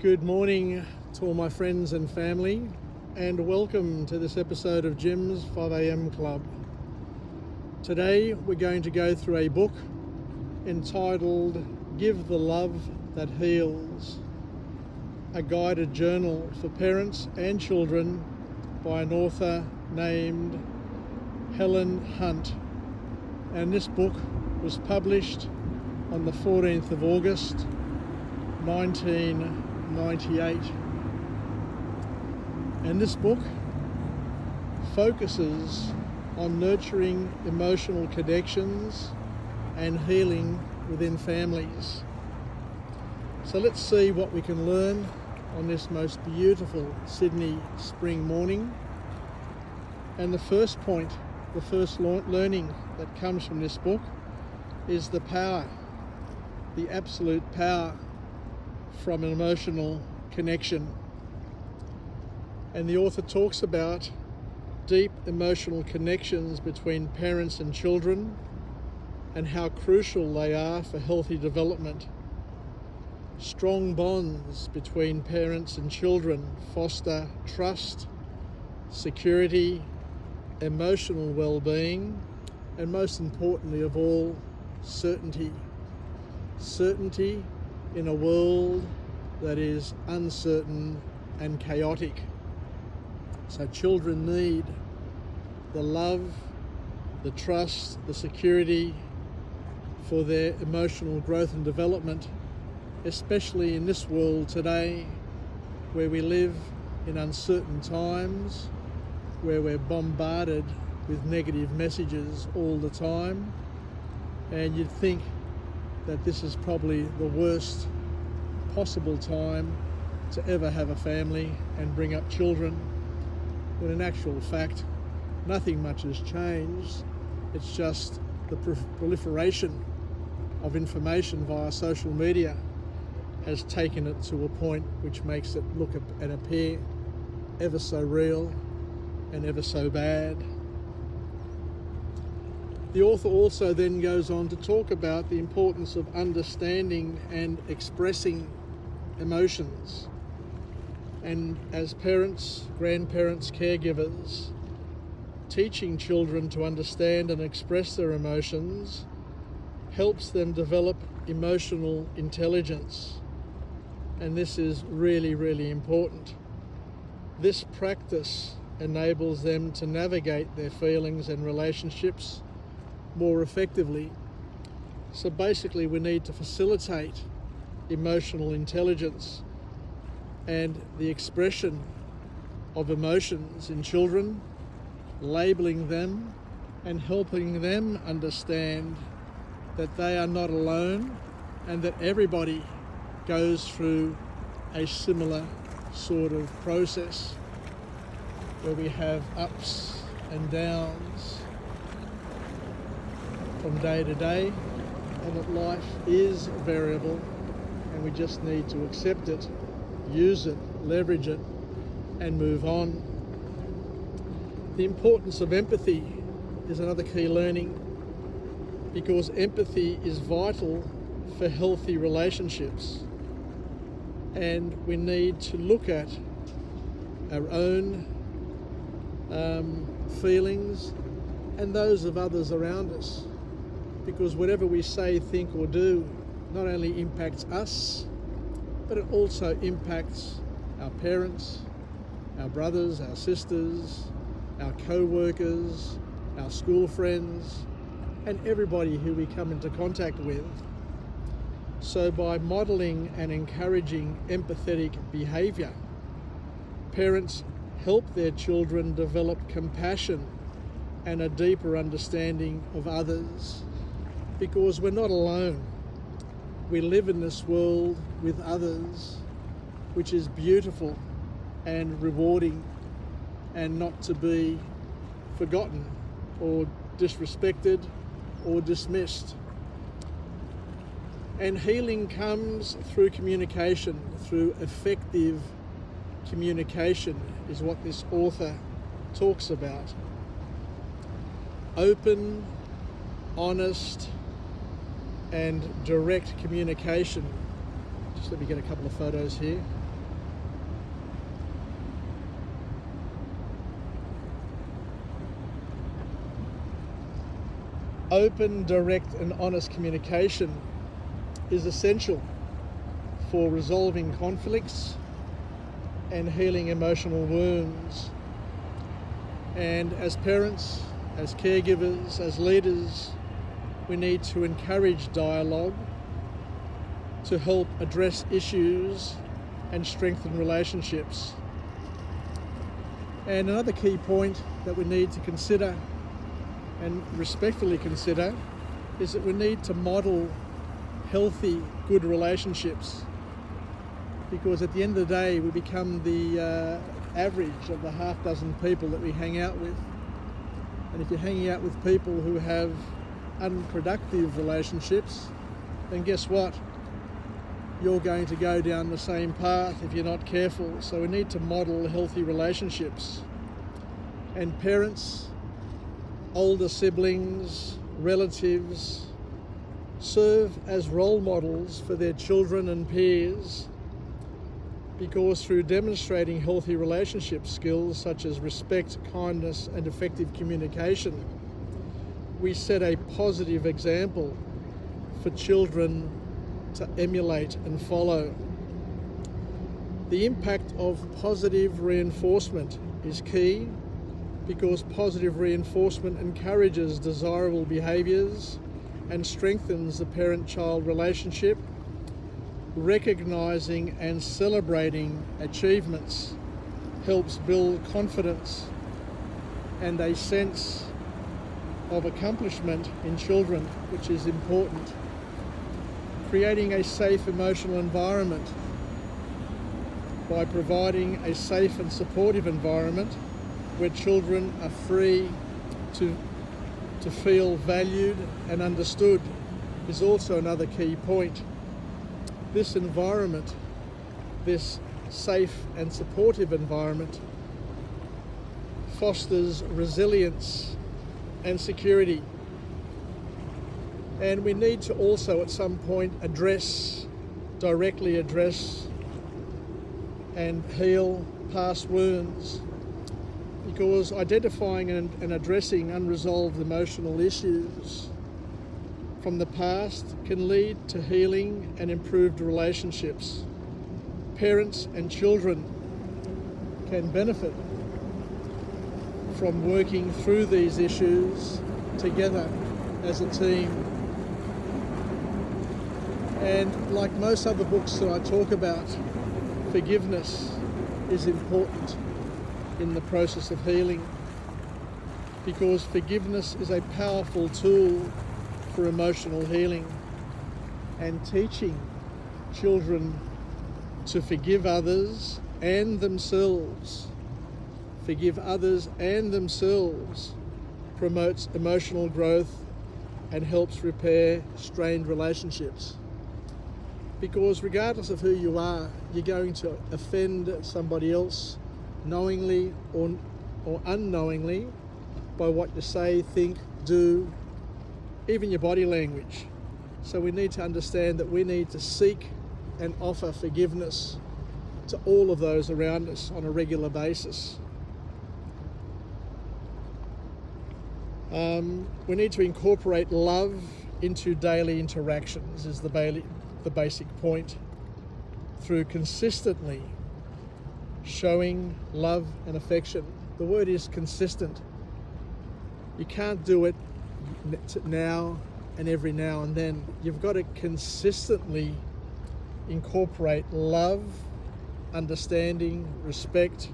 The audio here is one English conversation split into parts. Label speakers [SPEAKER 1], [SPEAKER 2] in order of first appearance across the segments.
[SPEAKER 1] Good morning to all my friends and family, and welcome to this episode of Jim's 5am Club. Today we're going to go through a book entitled Give the Love That Heals, a guided journal for parents and children by an author named Helen Hunt. And this book was published on the 14th of August 1998. And this book focuses on nurturing emotional connections and healing within families. So let's see what we can learn on this most beautiful Sydney spring morning. And the first point, the first learning that comes from this book is the power, the absolute power from an emotional connection. And the author talks about deep emotional connections between parents and children and how crucial they are for healthy development. Strong bonds between parents and children foster trust, security, emotional well-being, and most importantly of all, certainty. Certainty in a world that is uncertain and chaotic. So children need the love, the trust, the security for their emotional growth and development, especially in this world today where we live in uncertain times, where we're bombarded with negative messages all the time. And you'd think that this is probably the worst possible time to ever have a family and bring up children, when in actual fact nothing much has changed. It's just the proliferation of information via social media has taken it to a point which makes it look and appear ever so real and ever so bad. The author also then goes on to talk about the importance of understanding and expressing emotions. And as parents, grandparents, caregivers, teaching children to understand and express their emotions helps them develop emotional intelligence. And this is really, really important. This practice enables them to navigate their feelings and relationships more effectively. So basically we need to facilitate emotional intelligence and the expression of emotions in children, labeling them and helping them understand that they are not alone and that everybody goes through a similar sort of process where we have ups and downs from day to day, and that life is variable and we just need to accept it, use it, leverage it, and move on. The importance of empathy is another key learning, because empathy is vital for healthy relationships, and we need to look at our own feelings and those of others around us, because whatever we say, think or do not only impacts us, but it also impacts our parents, our brothers, our sisters, our co-workers, our school friends, and everybody who we come into contact with. So by modelling and encouraging empathetic behaviour, parents help their children develop compassion and a deeper understanding of others, because we're not alone. We live in this world with others, which is beautiful and rewarding and not to be forgotten or disrespected or dismissed. And healing comes through communication, through effective communication is what this author talks about. Open, honest, and direct communication. Just let me get a couple of photos here. Open, direct and honest communication is essential for resolving conflicts and healing emotional wounds. And as parents, as caregivers, as leaders, we need to encourage dialogue to help address issues and strengthen relationships. And another key point that we need to consider and respectfully consider is that we need to model healthy, good relationships, because at the end of the day we become the average of the half dozen people that we hang out with. And if you're hanging out with people who have unproductive relationships, then guess what? You're going to go down the same path if you're not careful. So we need to model healthy relationships. And parents, older siblings, relatives, serve as role models for their children and peers, because through demonstrating healthy relationship skills such as respect, kindness and effective communication, we set a positive example for children to emulate and follow. The impact of positive reinforcement is key, because positive reinforcement encourages desirable behaviours and strengthens the parent-child relationship. Recognising and celebrating achievements helps build confidence and a sense of accomplishment in children, which is important. Creating a safe emotional environment by providing a safe and supportive environment where children are free to feel valued and understood is also another key point. This environment, this safe and supportive environment, fosters resilience and security. And we need to also at some point directly address and heal past wounds, because identifying and addressing unresolved emotional issues from the past can lead to healing and improved relationships. Parents and children can benefit from working through these issues together as a team. And like most other books that I talk about, forgiveness is important in the process of healing, because forgiveness is a powerful tool for emotional healing. And teaching children to forgive others and themselves, promotes emotional growth and helps repair strained relationships. Because regardless of who you are, you're going to offend somebody else knowingly or unknowingly by what you say, think, do, even your body language. So we need to understand that we need to seek and offer forgiveness to all of those around us on a regular basis. We need to incorporate love into daily interactions is the basic point, through consistently showing love and affection. The word is consistent. You can't do it now and every now and then. You've got to consistently incorporate love, understanding, respect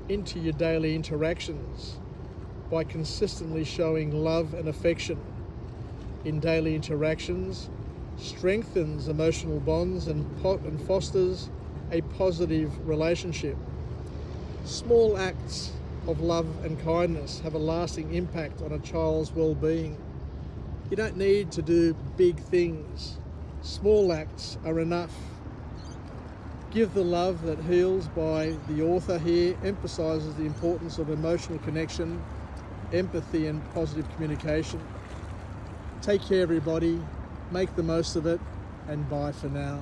[SPEAKER 1] into your daily interactions by consistently showing love and affection in daily interactions. Strengthens emotional bonds and fosters a positive relationship. Small acts of love and kindness have a lasting impact on a child's well-being. You don't need to do big things. Small acts are enough. Give the Love That Heals by the author here emphasises the importance of emotional connection, empathy and positive communication. Take care everybody, make the most of it, and bye for now.